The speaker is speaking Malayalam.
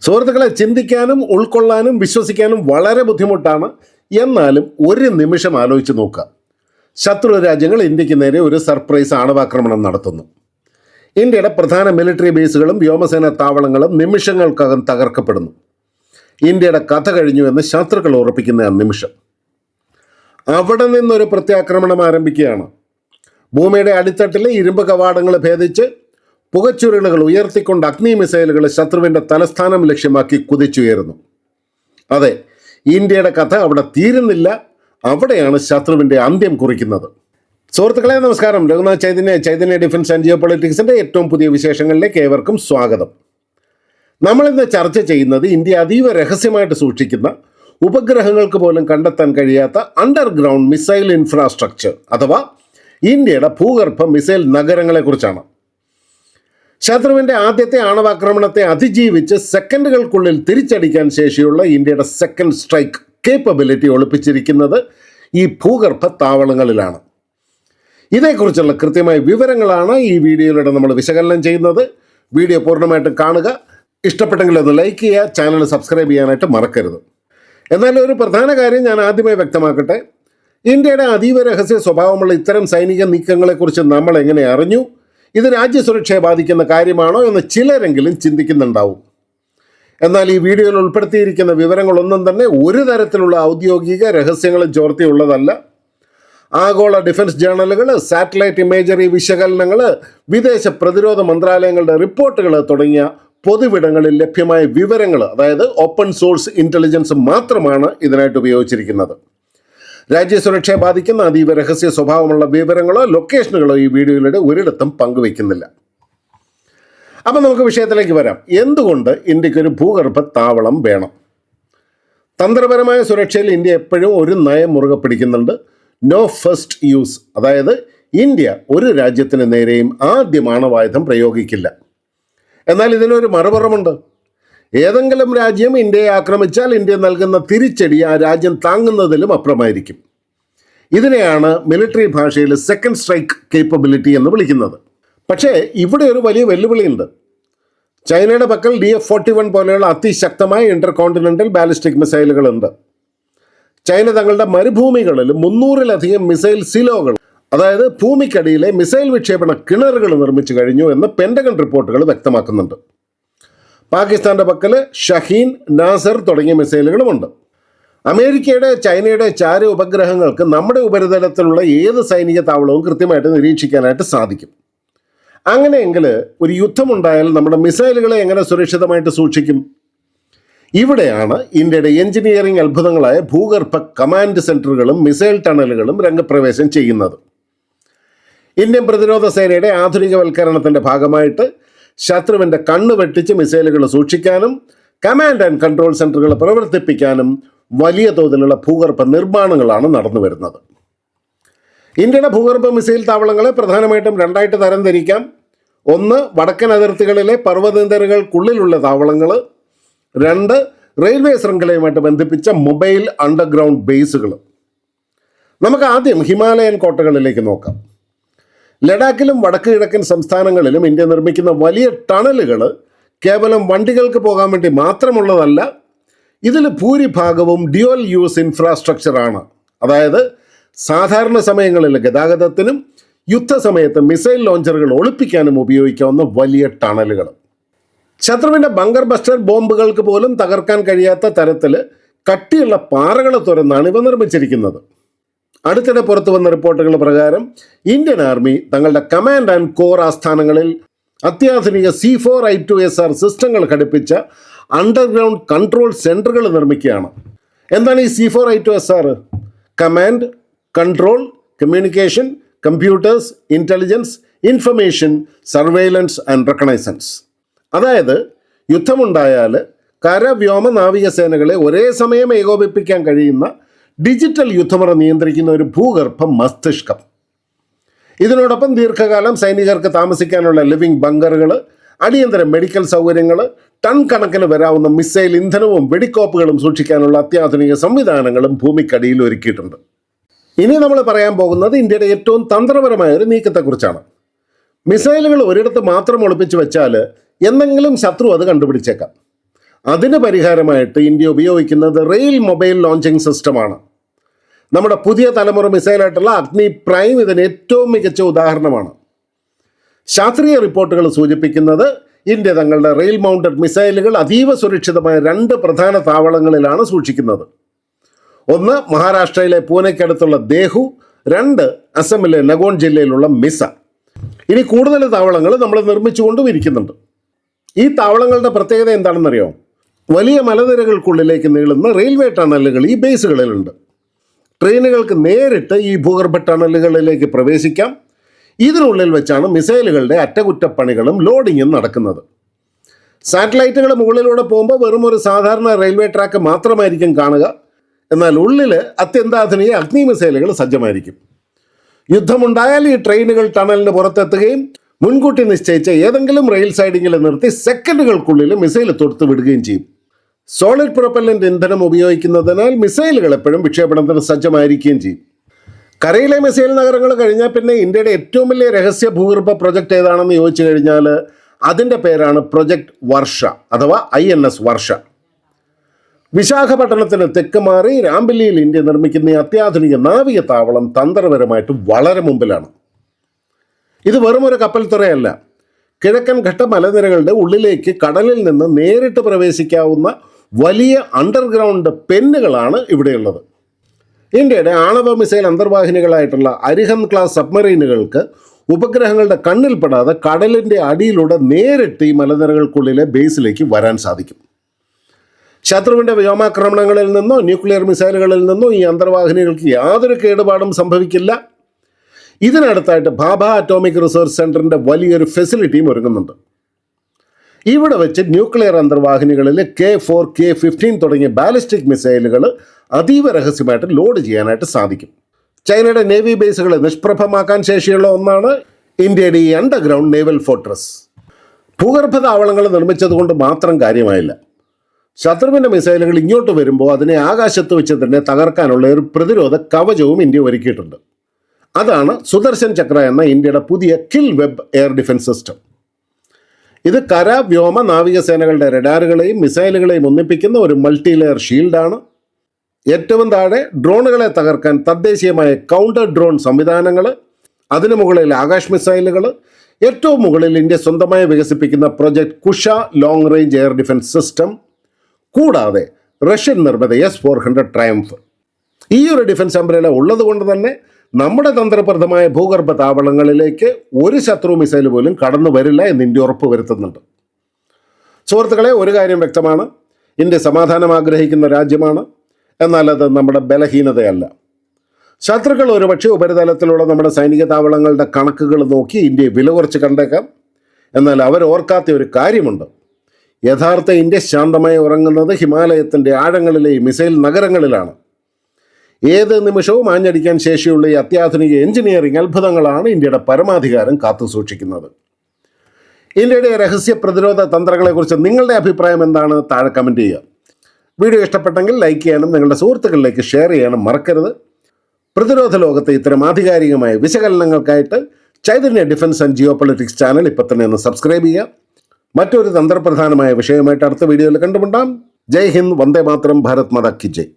സുഹൃത്തുക്കളെ, ചിന്തിക്കാനും ഉൾക്കൊള്ളാനും വിശ്വസിക്കാനും വളരെ ബുദ്ധിമുട്ടാണ്. എന്നാലും ഒരു നിമിഷം ആലോചിച്ച് നോക്കുക. ശത്രു രാജ്യങ്ങൾ ഇന്ത്യക്ക് നേരെ ഒരു സർപ്രൈസ് ആണവാക്രമണം നടത്തുന്നു. ഇന്ത്യയുടെ പ്രധാന മിലിറ്ററി ബേസുകളും വ്യോമസേന താവളങ്ങളും നിമിഷങ്ങൾക്കകം തകർക്കപ്പെടുന്നു. ഇന്ത്യയുടെ കഥ കഴിഞ്ഞു എന്ന് ശത്രുക്കൾ ഉറപ്പിക്കുന്ന ആ നിമിഷം. അവിടെ നിന്നൊരു പ്രത്യാക്രമണം ആരംഭിക്കുകയാണ്. ഭൂമിയുടെ അടിത്തട്ടിലെ ഇരുമ്പ് കവാടങ്ങൾ ഭേദിച്ച് പുകച്ചുരുളുകൾ ഉയർത്തിക്കൊണ്ട് അഗ്നി മിസൈലുകൾ ശത്രുവിൻ്റെ തലസ്ഥാനം ലക്ഷ്യമാക്കി കുതിച്ചുയരുന്നു. അതെ, ഇന്ത്യയുടെ കഥ അവിടെ തീരുന്നില്ല. അവിടെയാണ് ശത്രുവിൻ്റെ അന്ത്യം കുറിക്കുന്നത്. സുഹൃത്തുക്കളെ, നമസ്കാരം. രഘുനാഥ് ചൈതന്യ ഡിഫൻസ് ആൻഡ് ജിയോ പൊളിറ്റിക്സിൻ്റെ ഏറ്റവും പുതിയ വിശേഷങ്ങളിലേക്ക് ഏവർക്കും സ്വാഗതം. നമ്മളിന്ന് ചർച്ച ചെയ്യുന്നത് ഇന്ത്യ അതീവ രഹസ്യമായിട്ട് സൂക്ഷിക്കുന്ന, ഉപഗ്രഹങ്ങൾക്ക് പോലും കണ്ടെത്താൻ കഴിയാത്ത അണ്ടർഗ്രൗണ്ട് മിസൈൽ ഇൻഫ്രാസ്ട്രക്ചർ അഥവാ ഇന്ത്യയുടെ ഭൂഗർഭ മിസൈൽ നഗരങ്ങളെക്കുറിച്ചാണ്. ശത്രുവിൻ്റെ ആദ്യത്തെ ആണവാക്രമണത്തെ അതിജീവിച്ച് സെക്കൻഡുകൾക്കുള്ളിൽ തിരിച്ചടിക്കാൻ ശേഷിയുള്ള ഇന്ത്യയുടെ സെക്കൻഡ് സ്ട്രൈക്ക് കേപ്പബിലിറ്റി ഒളിപ്പിച്ചിരിക്കുന്നത് ഈ ഭൂഗർഭ താവളങ്ങളിലാണ്. ഇതേക്കുറിച്ചുള്ള കൃത്യമായ വിവരങ്ങളാണ് ഈ വീഡിയോയിലൂടെ നമ്മൾ വിശകലനം ചെയ്യുന്നത്. വീഡിയോ പൂർണ്ണമായിട്ടും കാണുക. ഇഷ്ടപ്പെട്ടെങ്കിൽ ഒന്ന് ലൈക്ക് ചെയ്യുക, ചാനൽ സബ്സ്ക്രൈബ് ചെയ്യാനായിട്ട് മറക്കരുത്. എന്നാൽ ഒരു പ്രധാന കാര്യം ഞാൻ ആദ്യമേ വ്യക്തമാക്കട്ടെ. ഇന്ത്യയുടെ അതീവ രഹസ്യ സ്വഭാവമുള്ള ഇത്തരം സൈനിക നീക്കങ്ങളെക്കുറിച്ച് നമ്മൾ എങ്ങനെ അറിഞ്ഞു? ഇത് രാജ്യസുരക്ഷയെ ബാധിക്കുന്ന കാര്യമാണോ എന്ന് ചിലരെങ്കിലും ചിന്തിക്കുന്നുണ്ടാവും. എന്നാൽ ഈ വീഡിയോയിൽ ഉൾപ്പെടുത്തിയിരിക്കുന്ന വിവരങ്ങളൊന്നും തന്നെ ഒരു തരത്തിലുള്ള ഔദ്യോഗിക രഹസ്യങ്ങളും ചോർത്തിയുള്ളതല്ല. ആഗോള ഡിഫൻസ് ജേർണലുകൾ, സാറ്റലൈറ്റ് ഇമേജറി വിശകലനങ്ങൾ, വിദേശ പ്രതിരോധ മന്ത്രാലയങ്ങളുടെ റിപ്പോർട്ടുകൾ തുടങ്ങിയ പൊതുവിടങ്ങളിൽ ലഭ്യമായ വിവരങ്ങൾ, അതായത് ഓപ്പൺ സോഴ്സ് ഇൻ്റലിജൻസ് മാത്രമാണ് ഇതിനായിട്ട് ഉപയോഗിച്ചിരിക്കുന്നത്. രാജ്യസുരക്ഷയെ ബാധിക്കുന്ന അതീവ രഹസ്യ സ്വഭാവമുള്ള വിവരങ്ങളോ ലൊക്കേഷനുകളോ ഈ വീഡിയോയിലൂടെ ഒരിടത്തും പങ്കുവയ്ക്കുന്നില്ല. അപ്പം നമുക്ക് വിഷയത്തിലേക്ക് വരാം. എന്തുകൊണ്ട് ഇന്ത്യക്കൊരു ഭൂഗർഭ താവളം വേണം? തന്ത്രപരമായ സുരക്ഷയിൽ ഇന്ത്യ എപ്പോഴും ഒരു നയം മുറുകെ പിടിക്കുന്നുണ്ട്. നോ ഫസ്റ്റ് യൂസ്, അതായത് ഇന്ത്യ ഒരു രാജ്യത്തിന് നേരെയും ആദ്യം ആണവായുധം പ്രയോഗിക്കില്ല. എന്നാൽ ഇതിനൊരു മറുപുറമുണ്ട്. ഏതെങ്കിലും രാജ്യം ഇന്ത്യയെ ആക്രമിച്ചാൽ ഇന്ത്യ നൽകുന്ന തിരിച്ചടി ആ രാജ്യം താങ്ങുന്നതിലും അപ്പുറമായിരിക്കും. ഇതിനെയാണ് മിലിറ്ററി ഭാഷയിൽ സെക്കൻഡ് സ്ട്രൈക്ക് കേപ്പബിലിറ്റി എന്ന് വിളിക്കുന്നത്. പക്ഷേ ഇവിടെ ഒരു വലിയ വെല്ലുവിളിയുണ്ട്. ചൈനയുടെ പക്കൽ DF-41 പോലെയുള്ള അതിശക്തമായ ഇന്റർ കോണ്ടിനെന്റൽ ബാലിസ്റ്റിക് മിസൈലുകളുണ്ട്. ചൈന തങ്ങളുടെ മരുഭൂമികളിൽ 300-ലധികം മിസൈൽ സിലോകൾ, അതായത് ഭൂമിക്കടിയിലെ മിസൈൽ വിക്ഷേപണ കിണറുകൾ നിർമ്മിച്ചു കഴിഞ്ഞു എന്ന് പെന്റഗൺ റിപ്പോർട്ടുകൾ വ്യക്തമാക്കുന്നുണ്ട്. പാകിസ്ഥാന്റെ പക്കൽ ഷഹീൻ, നാസർ തുടങ്ങിയ മിസൈലുകളുമുണ്ട്. അമേരിക്കയുടെ, ചൈനയുടെ ചാര ഉപഗ്രഹങ്ങൾക്ക് നമ്മുടെ ഉപരിതലത്തിലുള്ള ഏത് സൈനിക താവളവും കൃത്യമായിട്ട് നിരീക്ഷിക്കാനായിട്ട് സാധിക്കും. അങ്ങനെയെങ്കിൽ ഒരു യുദ്ധമുണ്ടായാൽ നമ്മുടെ മിസൈലുകളെ എങ്ങനെ സുരക്ഷിതമായിട്ട് സൂക്ഷിക്കും? ഇവിടെയാണ് ഇന്ത്യയുടെ എഞ്ചിനീയറിംഗ് അത്ഭുതങ്ങളായ ഭൂഗർഭ കമാൻഡ് സെന്ററുകളും മിസൈൽ ടണലുകളും രംഗപ്രവേശം ചെയ്യുന്നത്. ഇന്ത്യൻ പ്രതിരോധ സേനയുടെ ആധുനികവൽക്കരണത്തിൻ്റെ ഭാഗമായിട്ട് ശത്രുവിൻ്റെ കണ്ണ് വെട്ടിച്ച് മിസൈലുകൾ സൂക്ഷിക്കാനും കമാൻഡ് ആൻഡ് കൺട്രോൾ സെന്ററുകൾ പ്രവർത്തിപ്പിക്കാനും വലിയ തോതിലുള്ള ഭൂഗർഭ നിർമ്മാണങ്ങളാണ് നടന്നു വരുന്നത്. ഇന്ത്യയുടെ ഭൂഗർഭ മിസൈൽ താവളങ്ങളെ പ്രധാനമായിട്ടും രണ്ടായിട്ട് തരംതിരിക്കാം. ഒന്ന്, വടക്കൻ അതിർത്തികളിലെ പർവ്വതനിരകൾക്കുള്ളിലുള്ള താവളങ്ങൾ. രണ്ട്, റെയിൽവേ ശൃംഖലയുമായിട്ട് ബന്ധിപ്പിച്ച മൊബൈൽ അണ്ടർഗ്രൗണ്ട് ബേസുകൾ. നമുക്ക് ആദ്യം ഹിമാലയൻ കോട്ടകളിലേക്ക് നോക്കാം. ലഡാക്കിലും വടക്ക് കിഴക്കൻ സംസ്ഥാനങ്ങളിലും ഇന്ത്യ നിർമ്മിക്കുന്ന വലിയ ടണലുകൾ കേവലം വണ്ടികൾക്ക് പോകാൻ വേണ്ടി മാത്രമുള്ളതല്ല. ഇതിൽ ഭൂരിഭാഗവും ഡ്യുവൽ യൂസ് ഇൻഫ്രാസ്ട്രക്ചറാണ്. അതായത് സാധാരണ സമയങ്ങളിൽ ഗതാഗതത്തിനും യുദ്ധസമയത്ത് മിസൈൽ ലോഞ്ചറുകൾ ഒളിപ്പിക്കാനും ഉപയോഗിക്കാവുന്ന വലിയ ടണലുകൾ. ശത്രുവിൻ്റെ ബങ്കർ ബസ്റ്റർ ബോംബുകൾക്ക് പോലും തകർക്കാൻ കഴിയാത്ത തരത്തിൽ കട്ടിയുള്ള പാറകൾ തുറന്നാണ് ഇവ നിർമ്മിച്ചിരിക്കുന്നത്. അടുത്തിടെ പുറത്തു വന്ന റിപ്പോർട്ടുകൾ പ്രകാരം ഇന്ത്യൻ ആർമി തങ്ങളുടെ കമാൻഡ് ആൻഡ് കോർ ആസ്ഥാനങ്ങളിൽ അത്യാധുനിക C4I2SR സിസ്റ്റങ്ങൾ ഘടിപ്പിച്ച അണ്ടർഗ്രൗണ്ട് കൺട്രോൾ സെന്ററുകൾ നിർമ്മിക്കുകയാണ്. എന്താണ് ഈ C4I2SR? Command, control, communication, computers, intelligence, information, surveillance and reconnaissance. അതായത് യുദ്ധമുണ്ടായാൽ കര, വ്യോമ, നാവികസേനകളെ ഒരേ സമയം ഏകോപിപ്പിക്കാൻ കഴിയുന്ന ഡിജിറ്റൽ യുദ്ധമുറ നിയന്ത്രിക്കുന്ന ഒരു ഭൂഗർഭ മസ്തിഷ്കം. ഇതിനോടൊപ്പം ദീർഘകാലം സൈനികർക്ക് താമസിക്കാനുള്ള ലിവിംഗ് ബങ്കറുകൾ, അടിയന്തര മെഡിക്കൽ സൗകര്യങ്ങൾ, ടൺ കണക്കിന് വരാവുന്ന മിസൈൽ ഇന്ധനവും വെടിക്കോപ്പുകളും സൂക്ഷിക്കാനുള്ള അത്യാധുനിക സംവിധാനങ്ങളും ഭൂമിക്കടിയിൽ ഒരുക്കിയിട്ടുണ്ട്. ഇനി നമ്മൾ പറയാൻ പോകുന്നത് ഇന്ത്യയുടെ ഏറ്റവും തന്ത്രപരമായ ഒരു നീക്കത്തെക്കുറിച്ചാണ്. മിസൈലുകൾ ഒരിടത്ത് മാത്രം ഒളിപ്പിച്ചു വെച്ചാൽ എന്തെങ്കിലും ശത്രു അത് കണ്ടുപിടിച്ചേക്കാം. അതിന് പരിഹാരമായിട്ട് ഇന്ത്യ ഉപയോഗിക്കുന്നത് റെയിൽ മൊബൈൽ ലോഞ്ചിങ് സിസ്റ്റമാണ്. നമ്മുടെ പുതിയ തലമുറ മിസൈലായിട്ടുള്ള അഗ്നി പ്രൈം ഇതിന് ഏറ്റവും മികച്ച ഉദാഹരണമാണ്. ശാസ്ത്രീയ റിപ്പോർട്ടുകൾ സൂചിപ്പിക്കുന്നത് ഇന്ത്യ തങ്ങളുടെ റെയിൽ മൗണ്ടഡ് മിസൈലുകൾ അതീവ സുരക്ഷിതമായ 2 പ്രധാന താവളങ്ങളിലാണ് സൂക്ഷിക്കുന്നത്. ഒന്ന് മഹാരാഷ്ട്രയിലെ പൂനെക്കടുത്തുള്ള ദേഹു, 2 അസമിലെ നഗോൺ ജില്ലയിലുള്ള മിസ. ഇനി കൂടുതൽ താവളങ്ങൾ നമ്മൾ നിർമ്മിച്ചുകൊണ്ടും ഇരിക്കുന്നുണ്ട്. ഈ താവളങ്ങളുടെ പ്രത്യേകത എന്താണെന്നറിയോ? വലിയ മലനിരകൾക്കുള്ളിലേക്ക് നീളുന്ന റെയിൽവേ ടണലുകൾ ഈ ബേസുകളിലുണ്ട്. ട്രെയിനുകൾക്ക് നേരിട്ട് ഈ ഭൂഗർഭ ടണലുകളിലേക്ക് പ്രവേശിക്കാം. ഇതിനുള്ളിൽ വെച്ചാണ് മിസൈലുകളുടെ അറ്റകുറ്റപ്പണികളും ലോഡിങ്ങും നടക്കുന്നത്. സാറ്റലൈറ്റുകൾ മുകളിലൂടെ പോകുമ്പോൾ വെറും ഒരു സാധാരണ റെയിൽവേ ട്രാക്ക് മാത്രമായിരിക്കും കാണുക. എന്നാൽ ഉള്ളിൽ അത്യന്താധുനിക അഗ്നി മിസൈലുകൾ സജ്ജമായിരിക്കും. യുദ്ധമുണ്ടായാൽ ഈ ട്രെയിനുകൾ ടണലിന് പുറത്തെത്തുകയും മുൻകൂട്ടി നിശ്ചയിച്ച ഏതെങ്കിലും റെയിൽ സൈഡിങ്ങിൽ നിർത്തി സെക്കൻഡുകൾക്കുള്ളിൽ മിസൈൽ തൊടുത്ത് വിടുകയും ചെയ്യും. സോളിഡ് പ്രൊപ്പല്ലന്റ് ഇന്ധനം ഉപയോഗിക്കുന്നതിനാൽ മിസൈലുകൾ എപ്പോഴും വിക്ഷേപണത്തിന് സജ്ജമായിരിക്കുകയും ചെയ്യും. കരയിലെ മിസൈൽ നഗരങ്ങൾ കഴിഞ്ഞാൽ പിന്നെ ഇന്ത്യയുടെ ഏറ്റവും വലിയ രഹസ്യ ഭൂഗർഭ പ്രൊജക്റ്റ് ഏതാണെന്ന് ചോദിച്ചു കഴിഞ്ഞാൽ അതിൻ്റെ പേരാണ് പ്രൊജക്ട് വർഷ അഥവാ INS വർഷ. വിശാഖപട്ടണത്തിന് തെക്ക് മാറി രാംബലിയിൽ ഇന്ത്യ നിർമ്മിക്കുന്ന ഈ അത്യാധുനിക നാവിക താവളം തന്ത്രപരമായിട്ട് വളരെ മുമ്പിലാണ്. ഇത് വെറും ഒരു കപ്പൽ തുറയല്ല. കിഴക്കൻ ഘട്ട മലനിരകളുടെ ഉള്ളിലേക്ക് കടലിൽ നിന്ന് നേരിട്ട് പ്രവേശിക്കാവുന്ന വലിയ അണ്ടർഗ്രൗണ്ട് പെന്നുകളാണ് ഇവിടെയുള്ളത്. ഇന്ത്യയുടെ ആണവ മിസൈൽ അന്തർവാഹിനികളായിട്ടുള്ള അരിഹന്ത് ക്ലാസ് സബ്മറീനുകൾക്ക് ഉപഗ്രഹങ്ങളുടെ കണ്ണിൽപ്പെടാതെ കടലിൻ്റെ അടിയിലൂടെ നേരിട്ട് ഈ മലനിരകൾക്കുള്ളിലെ ബേസിലേക്ക് വരാൻ സാധിക്കും. ശത്രുവിൻ്റെ വ്യോമാക്രമണങ്ങളിൽ നിന്നോ ന്യൂക്ലിയർ മിസൈലുകളിൽ നിന്നോ ഈ അന്തർവാഹിനികൾക്ക് യാതൊരു കേടുപാടും സംഭവിക്കില്ല. ഇതിനടുത്തായിട്ട് ഭാഭ അറ്റോമിക് റിസർച്ച് സെൻറ്ററിൻ്റെ വലിയൊരു ഫെസിലിറ്റിയും ഒരുങ്ങുന്നുണ്ട്. ഇവിടെ വെച്ച് ന്യൂക്ലിയർ അന്തർവാഹിനികളിൽ K4, K15 തുടങ്ങിയ ബാലിസ്റ്റിക് മിസൈലുകൾ അതീവ രഹസ്യമായിട്ട് ലോഡ് ചെയ്യാനായിട്ട് സാധിക്കും. ചൈനയുടെ നേവി ബേസുകളെ നിഷ്പ്രഭമാക്കാൻ ശേഷിയുള്ള ഒന്നാണ് ഇന്ത്യയുടെ ഈ അണ്ടർഗ്രൗണ്ട് നേവൽ ഫോർട്രസ്. ഭൂഗർഭ താവളങ്ങൾ നിർമ്മിച്ചതുകൊണ്ട് മാത്രം കാര്യമായില്ല. ശത്രുവിൻ്റെ മിസൈലുകൾ ഇങ്ങോട്ട് വരുമ്പോൾ അതിനെ ആകാശത്ത് വെച്ച് തന്നെ തകർക്കാനുള്ള ഒരു പ്രതിരോധ കവചവും ഇന്ത്യ ഒരുക്കിയിട്ടുണ്ട്. അതാണ് സുദർശൻ ചക്ര എന്ന ഇന്ത്യയുടെ പുതിയ kill web air defence system. ഇത് കര, വ്യോമ, നാവികസേനകളുടെ റഡാറുകളെയും മിസൈലുകളെയും ഒന്നിപ്പിക്കുന്ന ഒരു മൾട്ടി ലെയർ ഷീൽഡാണ്. ഏറ്റവും താഴെ ഡ്രോണുകളെ തകർക്കാൻ തദ്ദേശീയമായ കൗണ്ടർ ഡ്രോൺ സംവിധാനങ്ങൾ, അതിനു മുകളിൽ ആകാശ് മിസൈലുകൾ, ഏറ്റവും മുകളിൽ ഇന്ത്യ സ്വന്തമായി വികസിപ്പിക്കുന്ന project Kusha long range air defence system, കൂടാതെ റഷ്യൻ നിർമ്മിത S-400 ട്രയംഫ്. ഈ ഒരു ഡിഫൻസ് അംബ്രല ഉള്ളതുകൊണ്ട് തന്നെ നമ്മുടെ തന്ത്രപ്രദമായ ഭൂഗർഭ താവളങ്ങളിലേക്ക് ഒരു ശത്രു മിസൈൽ പോലും കടന്നു വരില്ല എന്ന് ഇന്ത്യ ഉറപ്പ് വരുത്തുന്നുണ്ട്. സുഹൃത്തുക്കളെ, ഒരു കാര്യം വ്യക്തമാണ്, ഇന്ത്യ സമാധാനം ആഗ്രഹിക്കുന്ന രാജ്യമാണ്. എന്നാൽ അത് നമ്മുടെ ബലഹീനതയല്ല. ശത്രുക്കൾ ഒരുപക്ഷെ ഉപരിതലത്തിലുള്ള നമ്മുടെ സൈനിക താവളങ്ങളുടെ കണക്കുകൾ നോക്കി ഇന്ത്യയെ വില കുറച്ച് കണ്ടേക്കാം. എന്നാൽ അവരോർക്കാത്ത ഒരു കാര്യമുണ്ട്. യഥാർത്ഥ ഇന്ത്യ ശാന്തമായി ഉറങ്ങുന്നത് ഹിമാലയത്തിൻ്റെ ആഴങ്ങളിലെ മിസൈൽ നഗരങ്ങളിലാണ്. ഏത് നിമിഷവും ആഞ്ഞടിക്കാൻ ശേഷിയുള്ള ഈ അത്യാധുനിക എഞ്ചിനീയറിംഗ് അത്ഭുതങ്ങളാണ് ഇന്ത്യയുടെ പരമാധികാരം കാത്തു സൂക്ഷിക്കുന്നത്. ഇന്ത്യയുടെ രഹസ്യ പ്രതിരോധ തന്ത്രങ്ങളെക്കുറിച്ച് നിങ്ങളുടെ അഭിപ്രായം എന്താണ്? താഴെ കമൻറ്റ് ചെയ്യുക. വീഡിയോ ഇഷ്ടപ്പെട്ടെങ്കിൽ ലൈക്ക് ചെയ്യാനും നിങ്ങളുടെ സുഹൃത്തുക്കളിലേക്ക് ഷെയർ ചെയ്യാനും മറക്കരുത്. പ്രതിരോധ ലോകത്തെ ഇത്തരം ആധികാരികമായ വിശകലനങ്ങൾക്കായിട്ട് Chaitanya defence and geopolitics channel ഇപ്പോൾ തന്നെ ഒന്ന് സബ്സ്ക്രൈബ് ചെയ്യുക. മറ്റൊരു തന്ത്രപ്രധാനമായ വിഷയമായിട്ട് അടുത്ത വീഡിയോയിൽ കണ്ടുമുട്ടാം. ജയ് ഹിന്ദ്, വന്ദേ മാതരം, ഭാരത് മാതാ കി ജയ്.